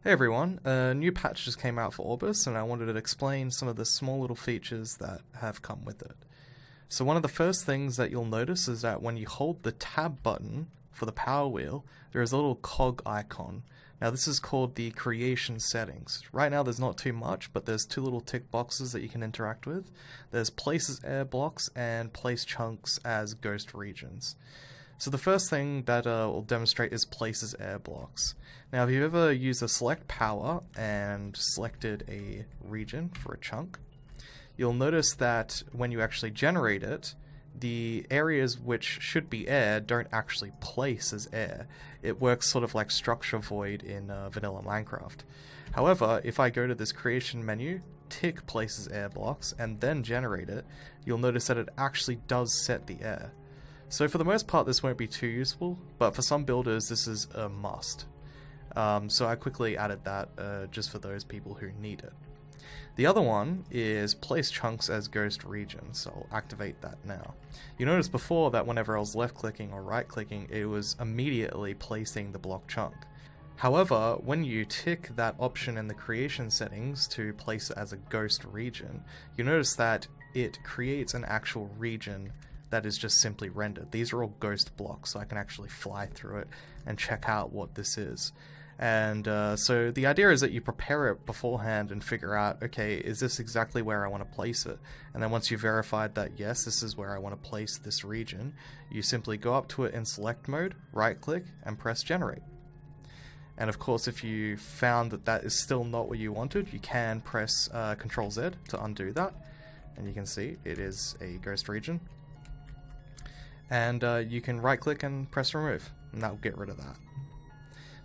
Hey everyone, a new patch just came out for Orbis and I wanted to explain some of the small little features that have come with it. So one of the first things that you'll notice is that when you hold the tab button for the power wheel, there is a little cog icon. Now this is called the creation settings. Right now there's not too much, but there's two little tick boxes that you can interact with. There's place as air blocks and place chunks as ghost regions. So the first thing that will demonstrate is place as air blocks. Now if you've ever used a select power and selected a region for a chunk, you'll notice that when you actually generate it, the areas which should be air don't actually place as air. It works sort of like structure void in vanilla Minecraft. However, if I go to this creation menu, tick place as air blocks, and then generate it, you'll notice that it actually does set the air. So for the most part this won't be too useful, but for some builders this is a must. So I quickly added that just for those people who need it. The other one is place chunks as ghost regions, so I'll activate that now. You noticed before that whenever I was left clicking or right clicking, it was immediately placing the block chunk. However, when you tick that option in the creation settings to place it as a ghost region, you notice that it creates an actual region that is just simply rendered. These are all ghost blocks, so I can actually fly through it and check out what this is. And so the idea is that you prepare it beforehand and figure out, okay, is this exactly where I want to place it? And then once you've verified that, yes, this is where I want to place this region, you simply go up to it in select mode, right click, and press generate. And of course, if you found that that is still not what you wanted, you can press Ctrl Z to undo that. And you can see it is a ghost region. And you can right click and press remove, and that will get rid of that.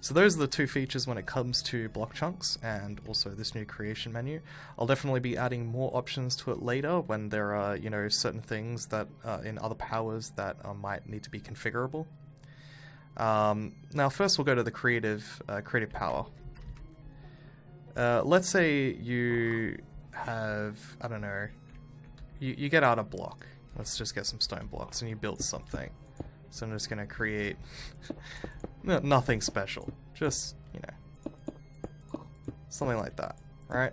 So those are the two features when it comes to block chunks and also this new creation menu. I'll definitely be adding more options to it later when there are, certain things that in other powers that might need to be configurable. Now first we'll go to the creative power. Let's say you have, I don't know, you get out a block. Let's just get some stone blocks and you build something. So I'm just going to create nothing special. Just, something like that, right?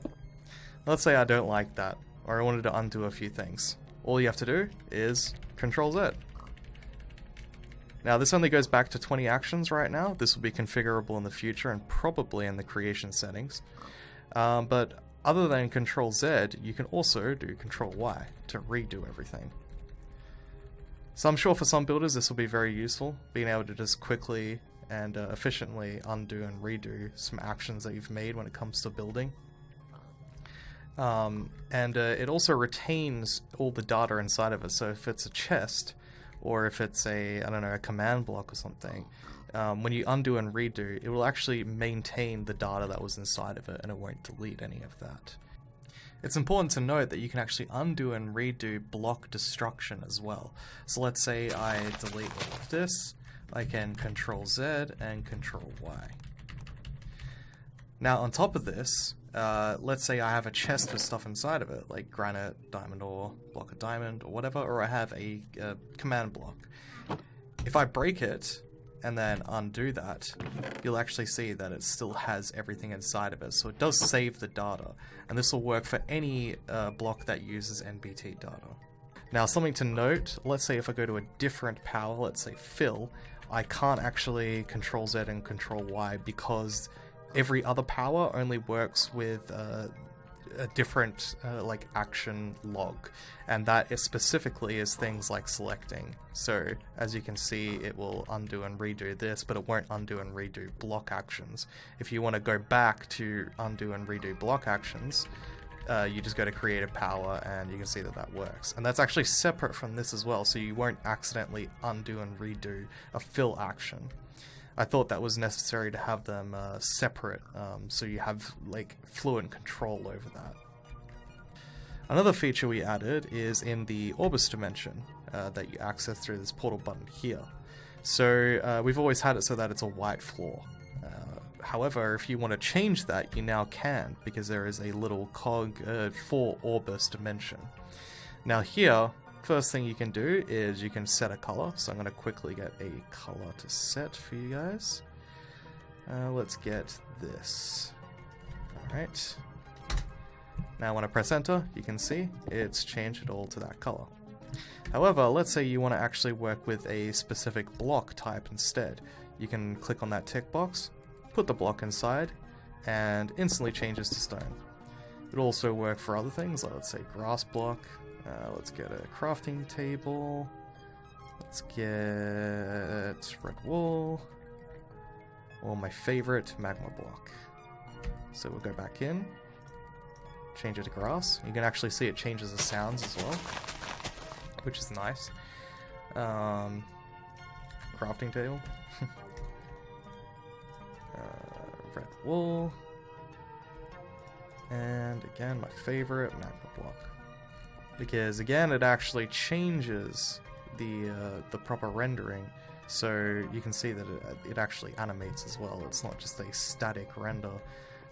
Let's say I don't like that, or I wanted to undo a few things. All you have to do is Ctrl Z. Now this only goes back to 20 actions right now. This will be configurable in the future and probably in the creation settings. But other than Ctrl Z, you can also do Ctrl Y to redo everything. So I'm sure for some builders this will be very useful, being able to just quickly and efficiently undo and redo some actions that you've made when it comes to building. It also retains all the data inside of it, so if it's a chest, or if it's a command block or something, when you undo and redo, it will actually maintain the data that was inside of it and it won't delete any of that. It's important to note that you can actually undo and redo block destruction as well. So let's say I delete all of this, I can Ctrl Z and Ctrl Y. Now on top of this, let's say I have a chest with stuff inside of it, like granite, diamond ore, block of diamond, or whatever, or I have a command block. If I break it, and then undo that, you'll actually see that it still has everything inside of it, so it does save the data, and this will work for any block that uses NBT data. Now something to note, let's say if I go to a different power, let's say fill, I can't actually Ctrl Z and Ctrl Y because every other power only works with a different action log, and that is specifically is things like selecting. So as you can see, it will undo and redo this, but it won't undo and redo block actions. If you want to go back to undo and redo block actions, you just go to creative power and you can see that that works. And that's actually separate from this as well, so you won't accidentally undo and redo a fill action. I thought that was necessary to have them separate, so you have fluent control over that. Another feature we added is in the Orbis Dimension that you access through this portal button here. So we've always had it so that it's a white floor. However, if you want to change that, you now can, because there is a little cog for Orbis Dimension. Now here, first thing you can do is you can set a color. So I'm going to quickly get a color to set for you guys. Let's get this. Alright. Now when I press enter, you can see it's changed it all to that color. However, let's say you want to actually work with a specific block type instead. You can click on that tick box, put the block inside, and instantly changes to stone. It'll also work for other things, like let's say grass block. Let's get a crafting table. Let's get red wool. Or my favorite, magma block. So we'll go back in, change it to grass. You can actually see it changes the sounds as well, which is nice. Crafting table. Red wool. And again, my favorite, magma block. Because again, it actually changes the proper rendering. So you can see that it actually animates as well. It's not just a static render.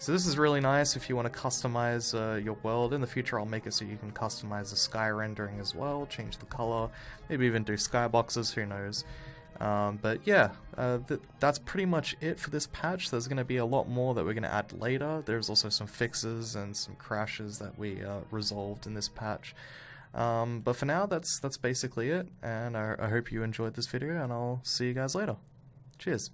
So this is really nice if you want to customize your world. In the future I'll make it so you can customize the sky rendering as well, change the color, maybe even do skyboxes, who knows. But yeah, that's pretty much it for this patch. There's going to be a lot more that we're going to add later. There's also some fixes and some crashes that we resolved in this patch. But for now, that's basically it, and I hope you enjoyed this video, and I'll see you guys later. Cheers.